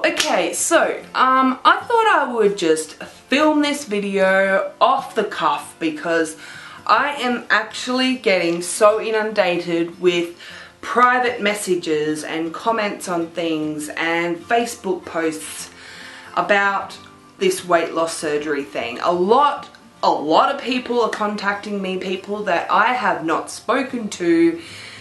Okay, so I thought I would just film this video off the cuff because I am actually getting so inundated with private messages and comments on things and Facebook posts about this weight loss surgery thing. A lot of people are contacting me, people that I have not spoken to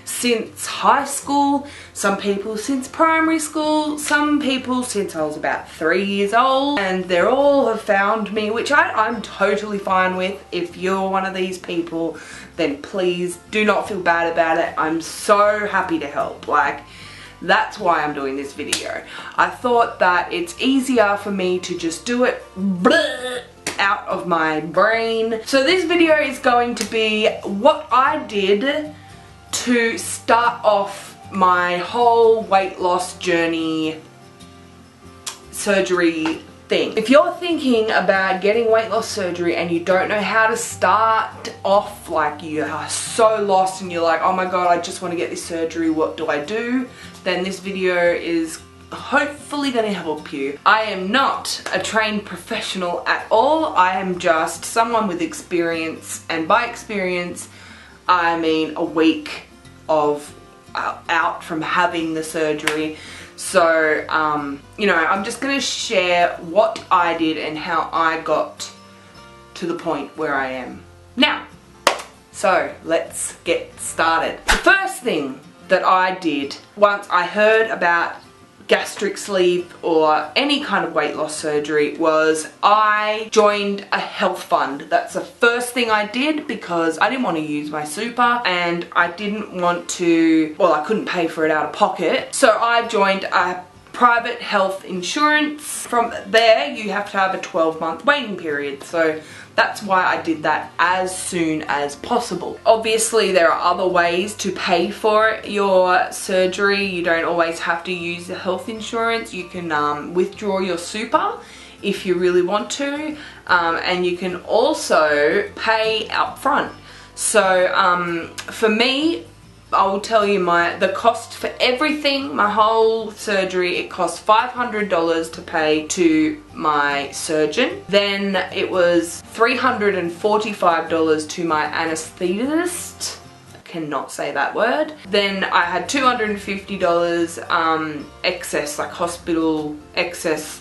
since high school, some people since primary school, some people since I was about 3 years old, and they all have found me, which I'm totally fine with. If you're one of these people, then please do not feel bad about it. I'm so happy to help. Like, that's why I'm doing this video. I thought that it's easier for me to just do it out of my brain. So this video is going to be what I did to start off my whole weight loss journey surgery thing. If you're thinking about getting weight loss surgery and you don't know how to start off, like you are so lost and you're like, oh my god, I just want to get this surgery, what do I do? Then this video is hopefully going to help you. I am not a trained professional at all. I am just someone with experience, and by experience I mean a week of out from having the surgery. So you know, I'm just going to share what I did and how I got to the point where I am now. So let's get started. The first thing that I did once I heard about gastric sleeve or any kind of weight loss surgery was I joined a health fund. That's the first thing I did because I didn't want to use my super and I didn't want to, well, I couldn't pay for it out of pocket. So I joined a private health insurance. From there you have to have a 12-month waiting period. So that's why I did that as soon as possible. Obviously there are other ways to pay for your surgery. You don't always have to use the health insurance. You can withdraw your super if you really want to, and you can also pay up front. So for me, I will tell you the cost for everything, my whole surgery, it cost $500 to pay to my surgeon. Then it was $345 to my anesthetist. I cannot say that word. Then I had $250 excess, like hospital excess,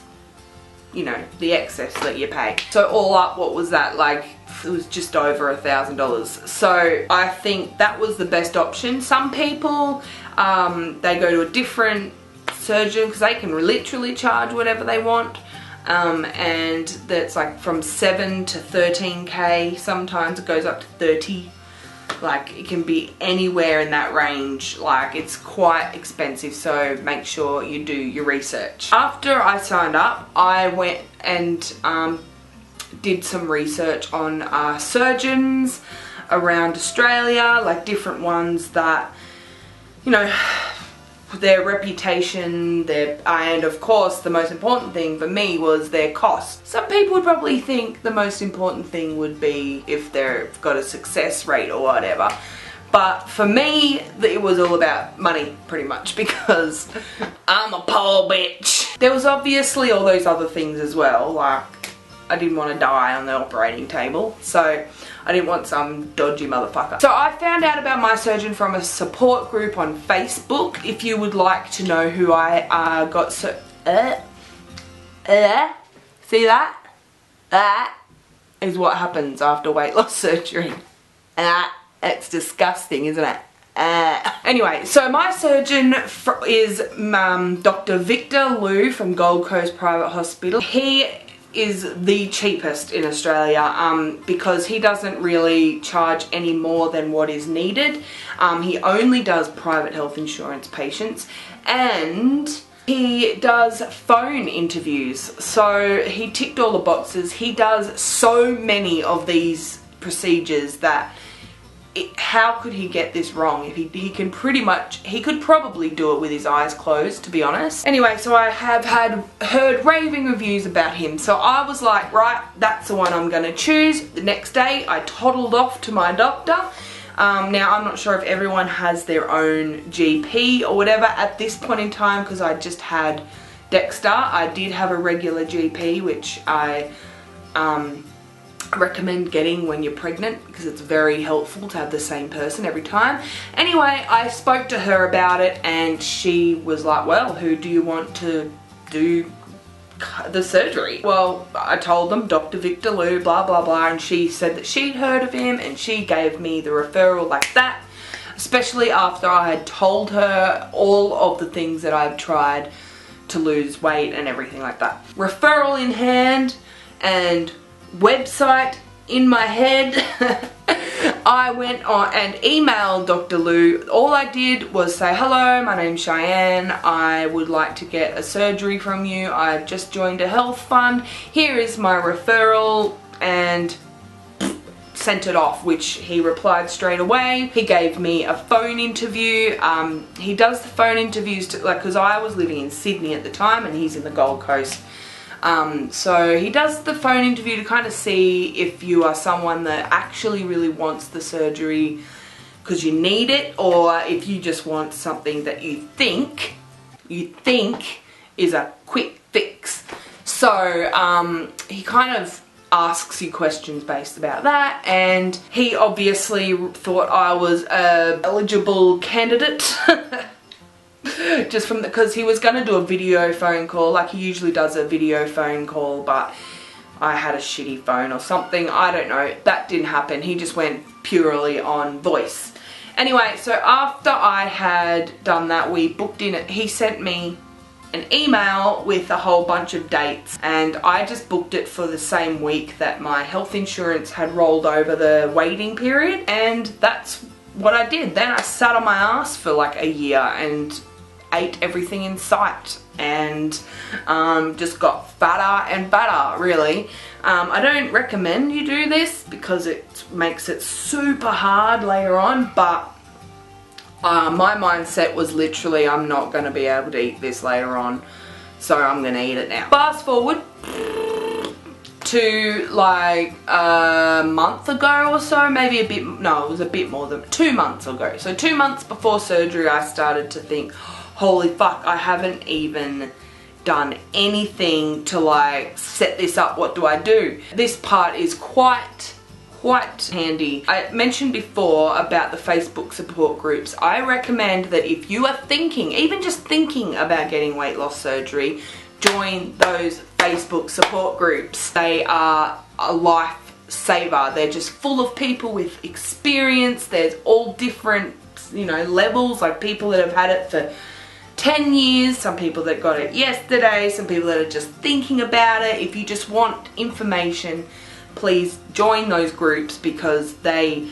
you know, the excess that you pay. So all up, what was that, like, it was just over $1,000. So I think that was the best option. Some people, they go to a different surgeon because they can literally charge whatever they want. And that's like from 7 to 13k. Sometimes it goes up to 30. Like, it can be anywhere in that range. Like, it's quite expensive, so make sure you do your research. After I signed up, I went and did some research on surgeons around Australia, like different ones that, you know, their reputation, and of course the most important thing for me was their cost. Some people would probably think the most important thing would be if they've got a success rate or whatever. But for me, it was all about money, pretty much, because I'm a poor bitch. There was obviously all those other things as well, like I didn't want to die on the operating table, so I didn't want some dodgy motherfucker. So I found out about my surgeon from a support group on Facebook. If you would like to know who I got, see that? That is what happens after weight loss surgery. It's disgusting, isn't it? Anyway, so my surgeon is Dr. Victor Liu from Gold Coast Private Hospital. He is the cheapest in Australia because he doesn't really charge any more than what is needed. He only does private health insurance patients, and he does phone interviews. So he ticked all the boxes. He does so many of these procedures that how could he get this wrong? If he can he could probably do it with his eyes closed, to be honest. Anyway, so I have heard raving reviews about him. So I was like, right, that's the one I'm gonna choose. The next day, I toddled off to my doctor. Now, I'm not sure if everyone has their own GP or whatever at this point in time, because I just had Dexter. I did have a regular GP, which I recommend getting when you're pregnant because it's very helpful to have the same person every time. Anyway, I spoke to her about it and she was like, well, who do you want to do the surgery? Well, I told them Dr. Victor Lou, blah blah blah, and she said that she'd heard of him and she gave me the referral like that, especially after I had told her all of the things that I've tried to lose weight and everything like that. Referral in hand and website in my head. I went on and emailed Dr. Lou. All I did was say, hello, my name's Cheyanne. I would like to get a surgery from you. I've just joined a health fund. Here is my referral, and sent it off, which he replied straight away. He gave me a phone interview. He does the phone interviews because I was living in Sydney at the time and he's in the Gold Coast. So he does the phone interview to kind of see if you are someone that actually really wants the surgery because you need it, or if you just want something that you think is a quick fix. So he kind of asks you questions based about that, and he obviously thought I was a eligible candidate. Just from because he was going to do a video phone call, like he usually does a video phone call, but I had a shitty phone or something, I don't know. That didn't happen. He just went purely on voice. Anyway, so after I had done that, we booked in it. He sent me an email with a whole bunch of dates, and I just booked it for the same week that my health insurance had rolled over the waiting period, and that's what I did. Then I sat on my ass for like a year and ate everything in sight, and just got fatter and fatter, really. I don't recommend you do this because it makes it super hard later on, but my mindset was literally, I'm not going to be able to eat this later on, so I'm going to eat it now. Fast forward to like a month ago or so, maybe a bit, no, it was a bit more than 2 months ago. So 2 months before surgery, I started to think, holy fuck, I haven't even done anything to like set this up. What do I do? This part is quite handy. I mentioned before about the Facebook support groups. I recommend that if you are thinking, even just thinking about getting weight loss surgery, join those Facebook support groups. They are a lifesaver. They're just full of people with experience. There's all different, you know, levels, like people that have had it for 10 years, some people that got it yesterday, some people that are just thinking about it. If you just want information, please join those groups because they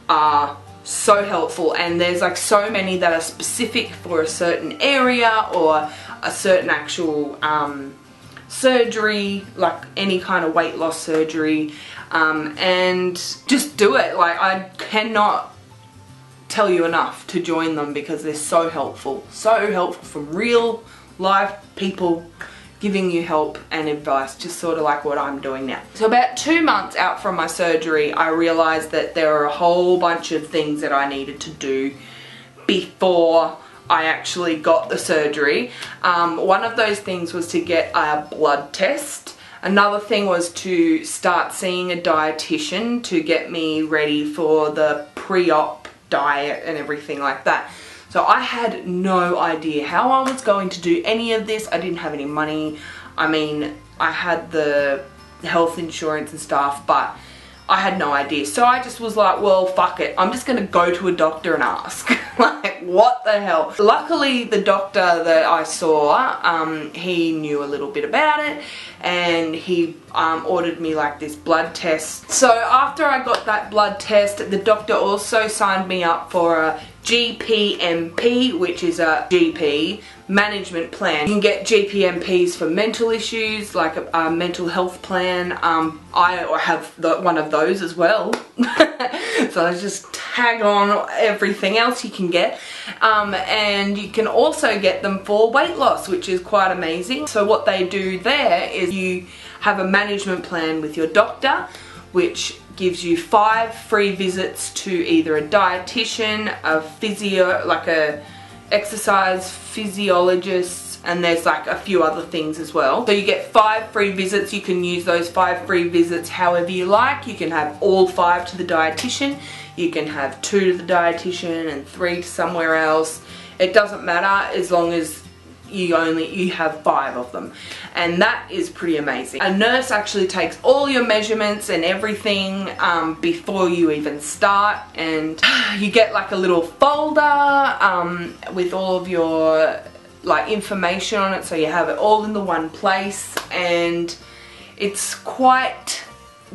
are so helpful, and there's like so many that are specific for a certain area or a certain actual surgery, like any kind of weight loss surgery, and just do it. Like, I cannot tell you enough to join them because they're so helpful from real life people giving you help and advice, just sort of like what I'm doing now. So about 2 months out from my surgery, I realized that there are a whole bunch of things that I needed to do before I actually got the surgery. One of those things was to get a blood test. Another thing was to start seeing a dietitian to get me ready for the pre-op diet and everything like that. So I had no idea how I was going to do any of this. I didn't have any money. I mean, I had the health insurance and stuff, but I had no idea. So I just was like, well, fuck it. I'm just going to go to a doctor and ask. Like, what the hell? Luckily, the doctor that I saw, he knew a little bit about it, and he ordered me like this blood test. So after I got that blood test, the doctor also signed me up for a GPMP, which is a GP management plan. You can get GPMPs for mental issues, like a mental health plan. I have one of those as well. So I just tag on everything else you can get. And you can also get them for weight loss, which is quite amazing. So what they do there is you have a management plan with your doctor, which gives you 5 free visits to either a dietitian, a physio, like a exercise physiologist, and there's like a few other things as well. So you get 5 free visits. You can use those 5 free visits however you like. You can have all 5 to the dietitian. You can have 2 to the dietitian and 3 to somewhere else. It doesn't matter as long as you have 5 of them, and that is pretty amazing. A nurse actually takes all your measurements and everything before you even start, and you get like a little folder with all of your like information on it, so you have it all in the one place, and it's quite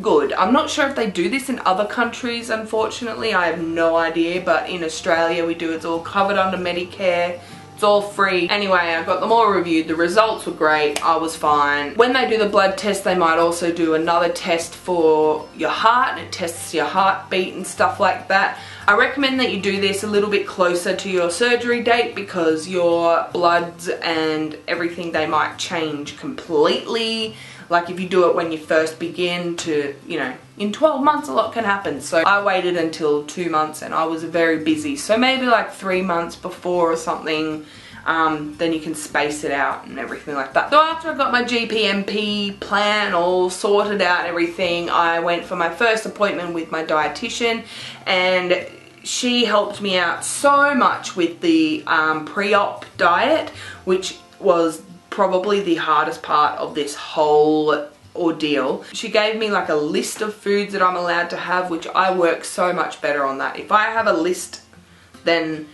good. I'm not sure if they do this in other countries, unfortunately. I have no idea, but in Australia we do. It's all covered under Medicare. It's all free. Anyway, I got them all reviewed. The results were great. I was fine. When they do the blood test, they might also do another test for your heart, and it tests your heartbeat and stuff like that. I recommend that you do this a little bit closer to your surgery date, because your bloods and everything, they might change completely. Like if you do it when you first begin to, you know, in 12 months a lot can happen. So I waited until 2 months, and I was very busy. So maybe like 3 months before or something, then you can space it out and everything like that. So after I got my GPMP plan all sorted out and everything, I went for my first appointment with my dietitian, and she helped me out so much with the pre-op diet, which was probably the hardest part of this whole ordeal. She gave me like a list of foods that I'm allowed to have, which I work so much better on that. If I have a list, then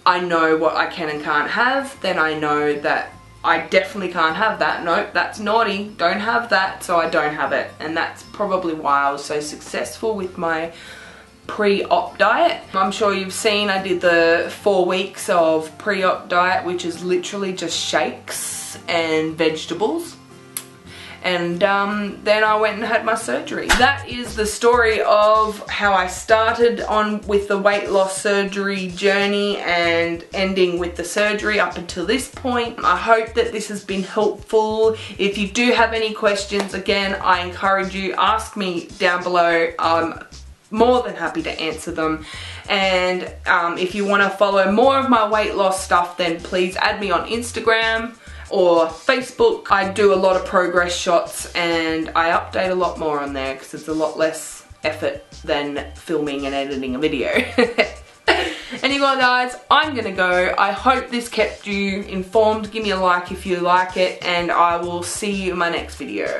I know what I can and can't have. Then I know that I definitely can't have that. Nope, that's naughty. Don't have that, so I don't have it. And that's probably why I was so successful with my pre-op diet. I'm sure you've seen I did the 4 weeks of pre-op diet, which is literally just shakes and vegetables, and then I went and had my surgery. That is the story of how I started on with the weight loss surgery journey and ending with the surgery up until this point. I hope that this has been helpful. If you do have any questions, again, I encourage you, ask me down below. I'm more than happy to answer them. And if you want to follow more of my weight loss stuff, then please add me on Instagram or Facebook. I do a lot of progress shots, and I update a lot more on there because it's a lot less effort than filming and editing a video. Anyway guys, I'm gonna go. I hope this kept you informed. Give me a like if you like it, and I will see you in my next video.